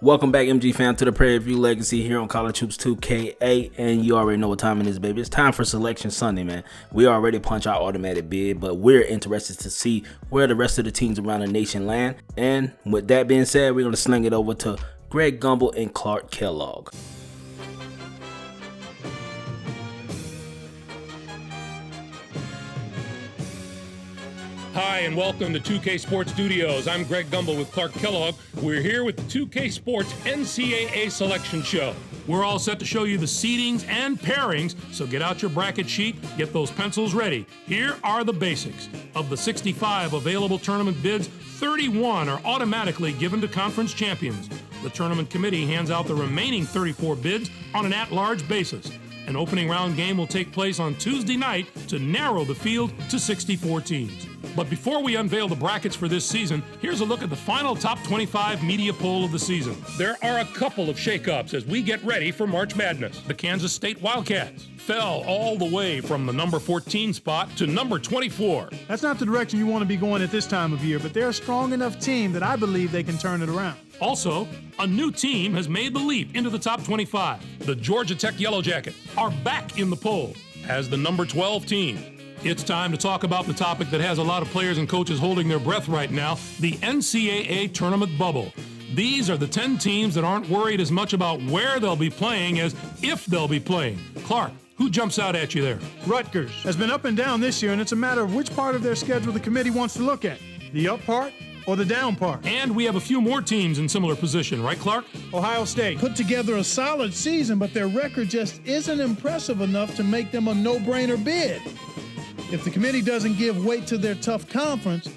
Welcome back, MG fam, to the Prairie View Legacy here on College Hoops 2K8, and you already know what time it is, baby. It's time for Selection Sunday, man. We already punched our automatic bid, but we're interested to see where the rest of the teams around the nation land. And with that being said, we're going to sling it over to Greg Gumbel and Clark Kellogg. Hi, and welcome to 2K Sports Studios. I'm Greg Gumbel with Clark Kellogg. We're here with the 2K Sports NCAA Selection Show. We're all set to show you the seedings and pairings, so get out your bracket sheet, get those pencils ready. Here are the basics. Of the 65 available tournament bids, 31 are automatically given to conference champions. The tournament committee hands out the remaining 34 bids on an at-large basis. An opening round game will take place on Tuesday night to narrow the field to 64 teams. But before we unveil the brackets for this season, here's a look at the final top 25 media poll of the season. There are a couple of shakeups as we get ready for March Madness. The Kansas State Wildcats fell all the way from the number 14 spot to number 24. That's not the direction you want to be going at this time of year, but they're a strong enough team that I believe they can turn it around. Also, a new team has made the leap into the top 25. The Georgia Tech Yellow Jackets are back in the poll as the number 12 team. It's time to talk about the topic that has a lot of players and coaches holding their breath right now, the NCAA tournament bubble. These are the 10 teams that aren't worried as much about where they'll be playing as if they'll be playing. Clark, who jumps out at you there? Rutgers has been up and down this year, and it's a matter of which part of their schedule the committee wants to look at, the up part or the down part. And we have a few more teams in similar position, right, Clark? Ohio State put together a solid season, but their record just isn't impressive enough to make them a no-brainer bid. If the committee doesn't give weight to their tough conference,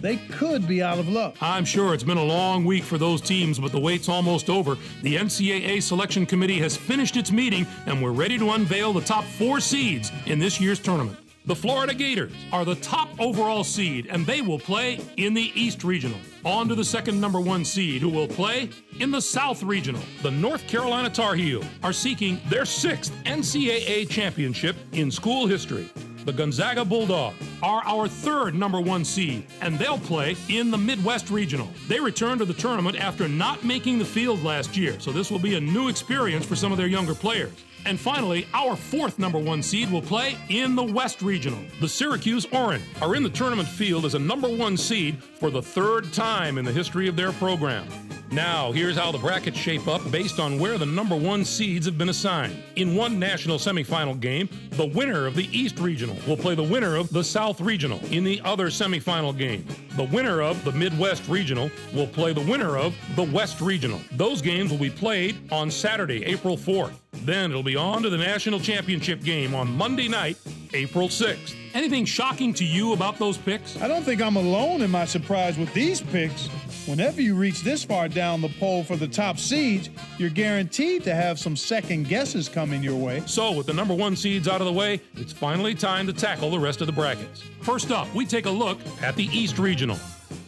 they could be out of luck. I'm sure it's been a long week for those teams, but the wait's almost over. The NCAA Selection Committee has finished its meeting, and we're ready to unveil the top 4 seeds in this year's tournament. The Florida Gators are the top overall seed, and they will play in the East Regional. On to the second number 1 seed, who will play in the South Regional. The North Carolina Tar Heels are seeking their 6th NCAA championship in school history. The Gonzaga Bulldogs are our third number 1 seed, and they'll play in the Midwest Regional. They return to the tournament after not making the field last year, so this will be a new experience for some of their younger players. And finally, our 4th number 1 seed will play in the West Regional. The Syracuse Orange are in the tournament field as a number 1 seed for the 3rd time in the history of their program. Now, here's how the brackets shape up based on where the number 1 seeds have been assigned. In one national semifinal game, the winner of the East Regional will play the winner of the South Regional. In the other semifinal game, the winner of the Midwest Regional will play the winner of the West Regional. Those games will be played on Saturday, April 4th. Then it'll be on to the national championship game on Monday night, April 6th. Anything shocking to you about those picks? I don't think I'm alone in my surprise with these picks. Whenever you reach this far down the poll for the top seeds, you're guaranteed to have some second guesses coming your way. So with the number 1 seeds out of the way, it's finally time to tackle the rest of the brackets. First up, we take a look at the East Regional.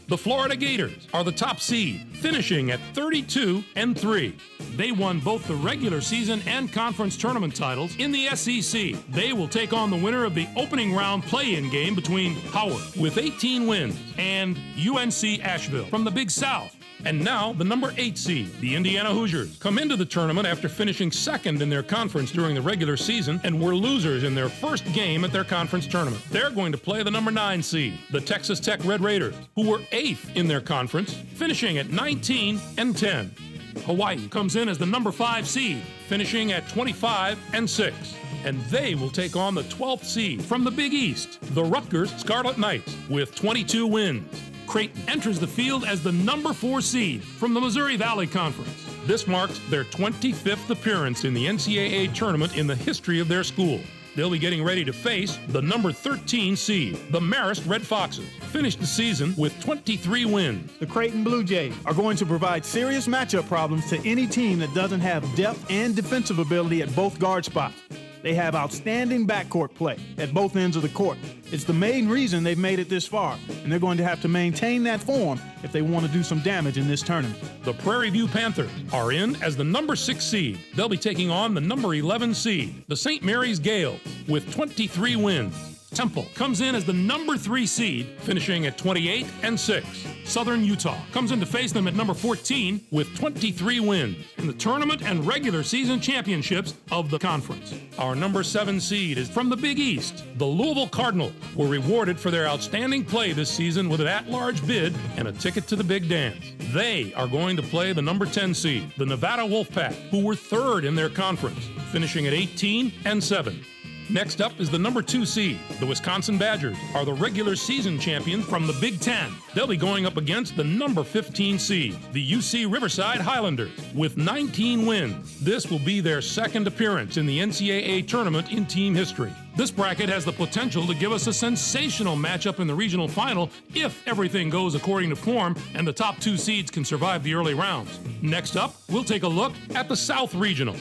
The Florida Gators are the top seed, finishing at 32-3. They won both the regular season and conference tournament titles in the SEC. They will take on the winner of the opening round play-in game between Howard, with 18 wins, and UNC Asheville from the Big South. And now, the number 8 seed, the Indiana Hoosiers, come into the tournament after finishing 2nd in their conference during the regular season and were losers in their first game at their conference tournament. They're going to play the number 9 seed, the Texas Tech Red Raiders, who were 8th in their conference, finishing at 19-10. Hawaii comes in as the number 5 seed, finishing at 25-6. And they will take on the 12th seed from the Big East, the Rutgers Scarlet Knights, with 22 wins. Creighton enters the field as the number 4 seed from the Missouri Valley Conference. This marks their 25th appearance in the NCAA tournament in the history of their school. They'll be getting ready to face the number 13 seed, the Marist Red Foxes, finished the season with 23 wins. The Creighton Blue Jays are going to provide serious matchup problems to any team that doesn't have depth and defensive ability at both guard spots. They have outstanding backcourt play at both ends of the court. It's the main reason they've made it this far, and they're going to have to maintain that form if they want to do some damage in this tournament. The Prairie View Panthers are in as the number 6 seed. They'll be taking on the number 11 seed, the St. Mary's Gales, with 23 wins. Temple comes in as the number 3 seed, finishing at 28-6. Southern Utah comes in to face them at number 14 with 23 wins in the tournament and regular season championships of the conference. Our number 7 seed is from the Big East. The Louisville Cardinals were rewarded for their outstanding play this season with an at-large bid and a ticket to the big dance. They are going to play the number 10 seed, the Nevada Wolfpack, who were 3rd in their conference, finishing at 18-7. Next up is the number 2 seed. The Wisconsin Badgers are the regular season champions from the Big Ten. They'll be going up against the number 15 seed, the UC Riverside Highlanders, with 19 wins. This will be their 2nd appearance in the NCAA tournament in team history. This bracket has the potential to give us a sensational matchup in the regional final if everything goes according to form and the top 2 seeds can survive the early rounds. Next up, we'll take a look at the South Regional.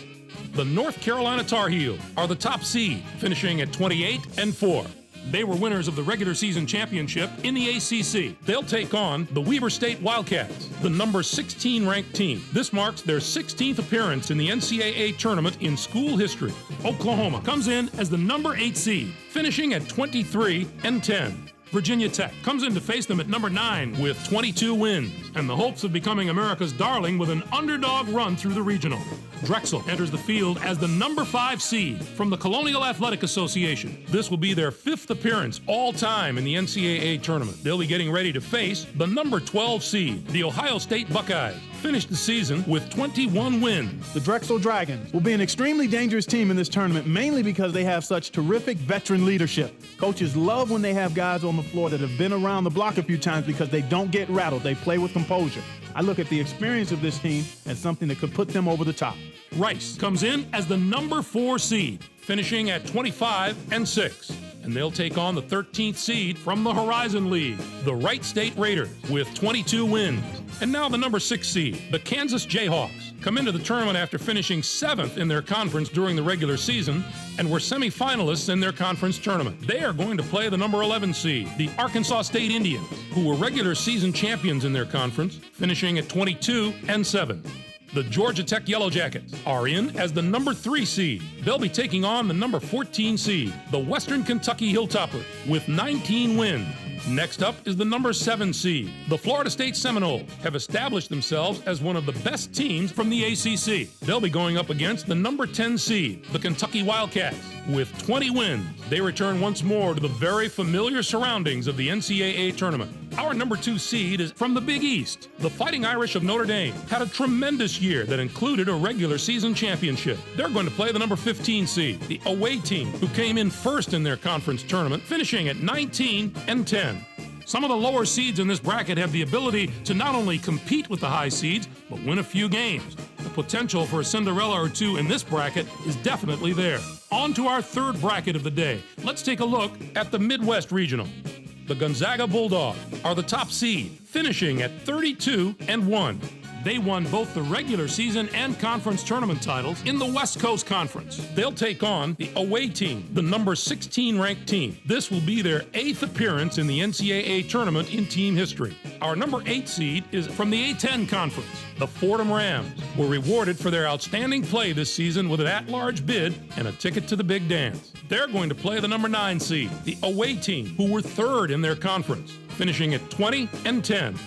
The North Carolina Tar Heels are the top seed, finishing at 28-4. They were winners of the regular season championship in the ACC. They'll take on the Weber State Wildcats, the number 16 ranked team. This marks their 16th appearance in the NCAA tournament in school history. Oklahoma comes in as the number 8 seed, finishing at 23-10. Virginia Tech comes in to face them at number 9 with 22 wins and the hopes of becoming America's darling with an underdog run through the regional. Drexel enters the field as the number 5 seed from the Colonial Athletic Association. This will be their 5th appearance all time in the NCAA tournament. They'll be getting ready to face the number 12 seed, the Ohio State Buckeyes. Finished the season with 21 wins. The Drexel Dragons will be an extremely dangerous team in this tournament, mainly because they have such terrific veteran leadership. Coaches love when they have guys on the floor that have been around the block a few times because they don't get rattled. They play with composure. I look at the experience of this team as something that could put them over the top. Rice comes in as the number 4 seed, finishing at 25-6. And they'll take on the 13th seed from the Horizon League, the Wright State Raiders, with 22 wins. And now the number 6 seed, the Kansas Jayhawks, come into the tournament after finishing 7th in their conference during the regular season and were semifinalists in their conference tournament. They are going to play the number 11 seed, the Arkansas State Indians, who were regular season champions in their conference, finishing at 22-7. The Georgia Tech Yellow Jackets are in as the number 3 seed. They'll be taking on the number 14 seed, the Western Kentucky Hilltoppers, with 19 wins. Next up is the number 7 seed. The Florida State Seminoles have established themselves as one of the best teams from the ACC. They'll be going up against the number 10 seed, the Kentucky Wildcats, with 20 wins. They return once more to the very familiar surroundings of the NCAA tournament. Our number 2 seed is from the Big East. The Fighting Irish of Notre Dame had a tremendous year that included a regular season championship. They're going to play the number 15 seed, the away team, who came in first in their conference tournament, finishing at 19-10. Some of the lower seeds in this bracket have the ability to not only compete with the high seeds, but win a few games. The potential for a Cinderella or two in this bracket is definitely there. On to our 3rd bracket of the day. Let's take a look at the Midwest Regional. The Gonzaga Bulldogs are the top seed, finishing at 32-1. They won both the regular season and conference tournament titles in the West Coast Conference. They'll take on the away team, the number 16 ranked team. This will be their 8th appearance in the NCAA tournament in team history. Our number 8 seed is from the A-10 Conference. The Fordham Rams were rewarded for their outstanding play this season with an at-large bid and a ticket to the big dance. They're going to play the number 9 seed, the away team, who were 3rd in their conference, finishing at 20-10.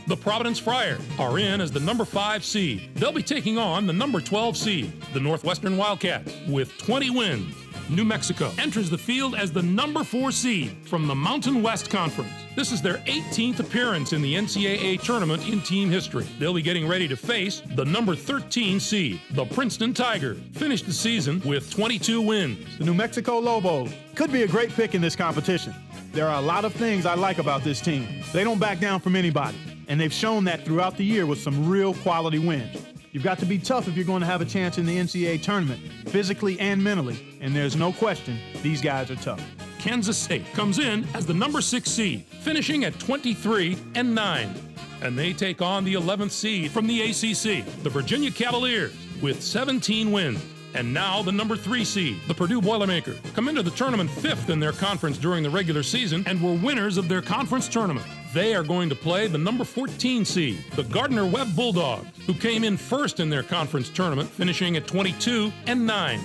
The Providence Friars are in as the number 5 seed. They'll be taking on the number 12 seed, the Northwestern Wildcats, with 20 wins. New Mexico enters the field as the number 4 seed from the Mountain West Conference. This is their 18th appearance in the NCAA tournament in team history. They'll be getting ready to face the number 13 seed, the Princeton Tigers. Finished the season with 22 wins. The New Mexico Lobos could be a great pick in this competition. There are a lot of things I like about this team. They don't back down from anybody, and they've shown that throughout the year with some real quality wins. You've got to be tough if you're going to have a chance in the NCAA tournament, physically and mentally, and there's no question these guys are tough. Kansas State comes in as the number 6 seed, finishing at 23-9. And they take on the 11th seed from the ACC, the Virginia Cavaliers, with 17 wins. And now the number 3 seed, the Purdue Boilermakers, come into the tournament 5th in their conference during the regular season and were winners of their conference tournament, They are going to play the number 14 seed, the Gardner-Webb Bulldogs, who came in first in their conference tournament, finishing at 22-9.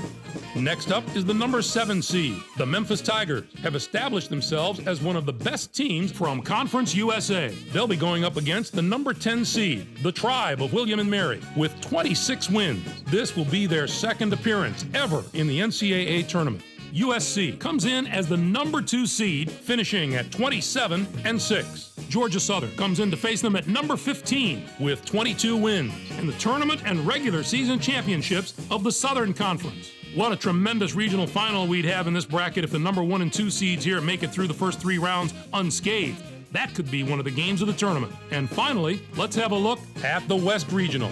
Next up is the number 7 seed. The Memphis Tigers have established themselves as one of the best teams from Conference USA. They'll be going up against the number 10 seed, the Tribe of William and Mary, with 26 wins. This will be their second appearance ever in the NCAA tournament. USC comes in as the number 2 seed, finishing at 27-6. Georgia Southern comes in to face them at number 15 with 22 wins in the tournament and regular season championships of the Southern Conference. What a tremendous regional final we'd have in this bracket if the number 1 and 2 seeds here make it through the first 3 rounds unscathed. That could be one of the games of the tournament. And finally, let's have a look at the West Regional.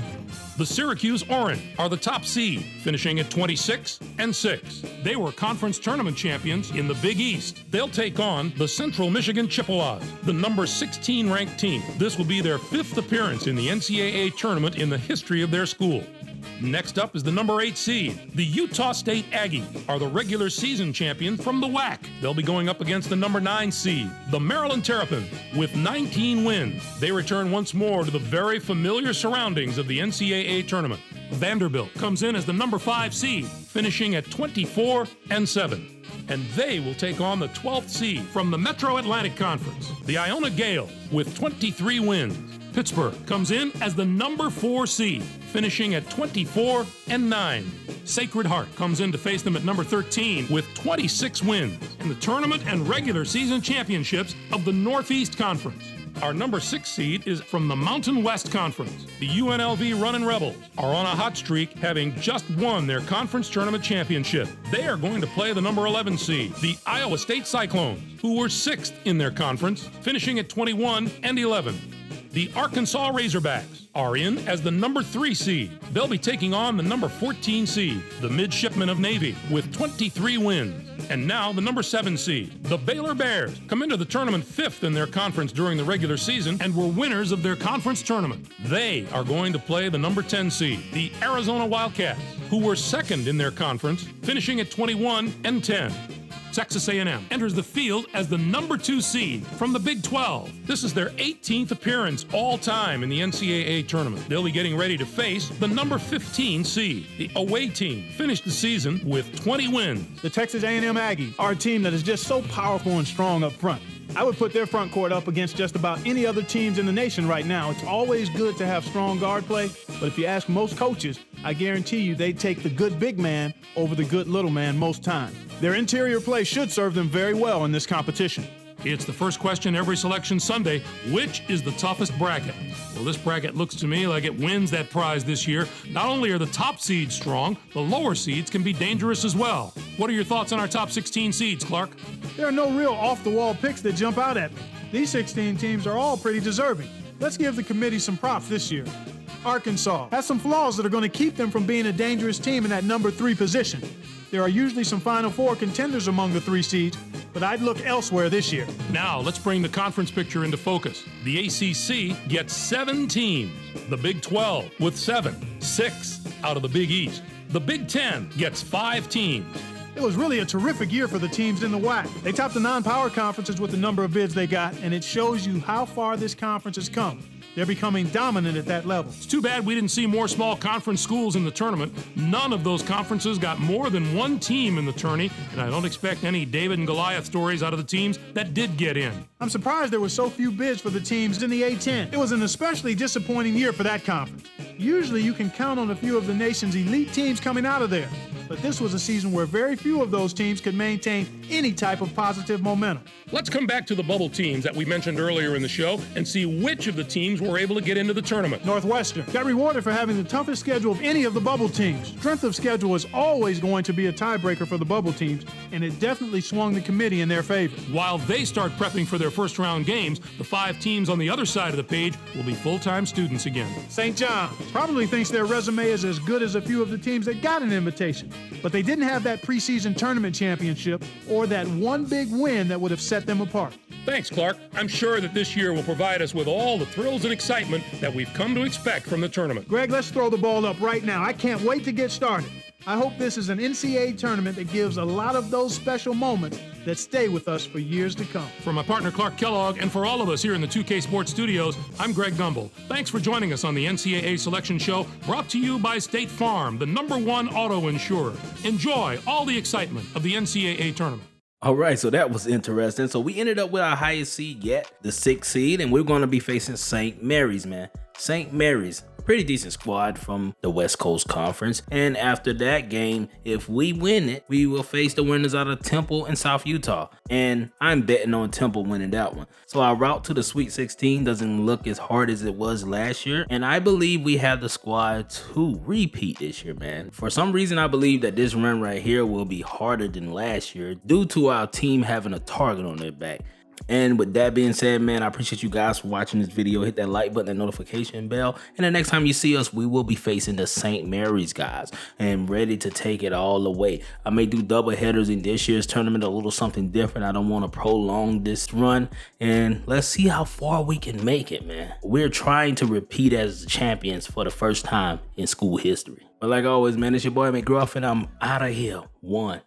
The Syracuse Orange are the top seed, finishing at 26-6. They were conference tournament champions in the Big East. They'll take on the Central Michigan Chippewas, the number 16 ranked team. This will be their 5th appearance in the NCAA tournament in the history of their school. Next up is the number 8 seed. The Utah State Aggies are the regular season champions from the WAC. They'll be going up against the number 9 seed, the Maryland Terrapins, with 19 wins. They return once more to the very familiar surroundings of the NCAA tournament. Vanderbilt comes in as the number 5 seed, finishing at 24-7. And they will take on the 12th seed from the Metro Atlantic Conference, the Iona Gales, with 23 wins. Pittsburgh comes in as the number 4 seed, finishing at 24-9. Sacred Heart comes in to face them at number 13 with 26 wins in the tournament and regular season championships of the Northeast Conference. Our number 6 seed is from the Mountain West Conference. The UNLV Runnin' Rebels are on a hot streak, having just won their conference tournament championship. They are going to play the number 11 seed, the Iowa State Cyclones, who were 6th in their conference, finishing at 21-11. The Arkansas Razorbacks are in as the number 3 seed. They'll be taking on the number 14 seed, the Midshipmen of Navy, with 23 wins. And now the number 7 seed, the Baylor Bears, come into the tournament 5th in their conference during the regular season and were winners of their conference tournament. They are going to play the number 10 seed, the Arizona Wildcats, who were 2nd in their conference, finishing at 21-10. Texas A&M enters the field as the number 2 seed from the Big 12. This is their 18th appearance all-time in the NCAA tournament. They'll be getting ready to face the number 15 seed. The away team finished the season with 20 wins. The Texas A&M Aggies are a team that is just so powerful and strong up front. I would put their front court up against just about any other teams in the nation right now. It's always good to have strong guard play, but if you ask most coaches, I guarantee you they take the good big man over the good little man most times. Their interior play should serve them very well in this competition. It's the first question every Selection Sunday. Which is the toughest bracket? Well, this bracket looks to me like it wins that prize this year. Not only are the top seeds strong, the lower seeds can be dangerous as well. What are your thoughts on our top 16 seeds, Clark? There are no real off-the-wall picks that jump out at me. These 16 teams are all pretty deserving. Let's give the committee some props this year. Arkansas has some flaws that are going to keep them from being a dangerous team in that number 3 position. There are usually some Final Four contenders among the 3 seeds, but I'd look elsewhere this year. Now, let's bring the conference picture into focus. The ACC gets 7 teams. The Big 12 with 7, 6 out of the Big East. The Big 10 gets 5 teams. It was really a terrific year for the teams in the WAC. They topped the non-power conferences with the number of bids they got, and it shows you how far this conference has come. They're becoming dominant at that level. It's too bad we didn't see more small conference schools in the tournament. None of those conferences got more than 1 team in the tourney, and I don't expect any David and Goliath stories out of the teams that did get in. I'm surprised there were so few bids for the teams in the A-10. It was an especially disappointing year for that conference. Usually you can count on a few of the nation's elite teams coming out of there, but this was a season where very few of those teams could maintain any type of positive momentum. Let's come back to the bubble teams that we mentioned earlier in the show and see which of the teams were able to get into the tournament. Northwestern got rewarded for having the toughest schedule of any of the bubble teams. Strength of schedule is always going to be a tiebreaker for the bubble teams, and it definitely swung the committee in their favor. While they start prepping for their first round games, the 5 teams on the other side of the page will be full-time students again. St. John probably thinks their resume is as good as a few of the teams that got an invitation, but they didn't have that preseason tournament championship or that one big win that would have set them apart. Thanks, Clark. I'm sure that this year will provide us with all the thrills and excitement that we've come to expect from the tournament. Greg, let's throw the ball up right now. I can't wait to get started. I hope this is an NCAA tournament that gives a lot of those special moments that stay with us for years to come. For my partner Clark Kellogg and for all of us here in the 2K Sports Studios, I'm Greg Gumbel. Thanks for joining us on the NCAA Selection Show, brought to you by State Farm, the #1 auto insurer. Enjoy all the excitement of the NCAA tournament. All right, so that was interesting. So we ended up with our highest seed yet, the 6th seed, and we're going to be facing St. Mary's, man. St. Mary's, pretty decent squad from the West Coast Conference. And after that game, if we win it, we will face the winners out of Temple and South Utah. And I'm betting on Temple winning that one. So our route to the Sweet 16 doesn't look as hard as it was last year. And I believe we have the squad to repeat this year, man. For some reason, I believe that this run right here will be harder than last year due to our team having a target on their back. And with that being said, man, I appreciate you guys for watching this video. Hit that like button and notification bell. And the next time you see us, we will be facing the St. Mary's guys and ready to take it all away. I may do double headers in this year's tournament, a little something different. I don't want to prolong this run. And let's see how far we can make it, man. We're trying to repeat as champions for the first time in school history. But like always, man, it's your boy McGruff, and I'm out of here. One.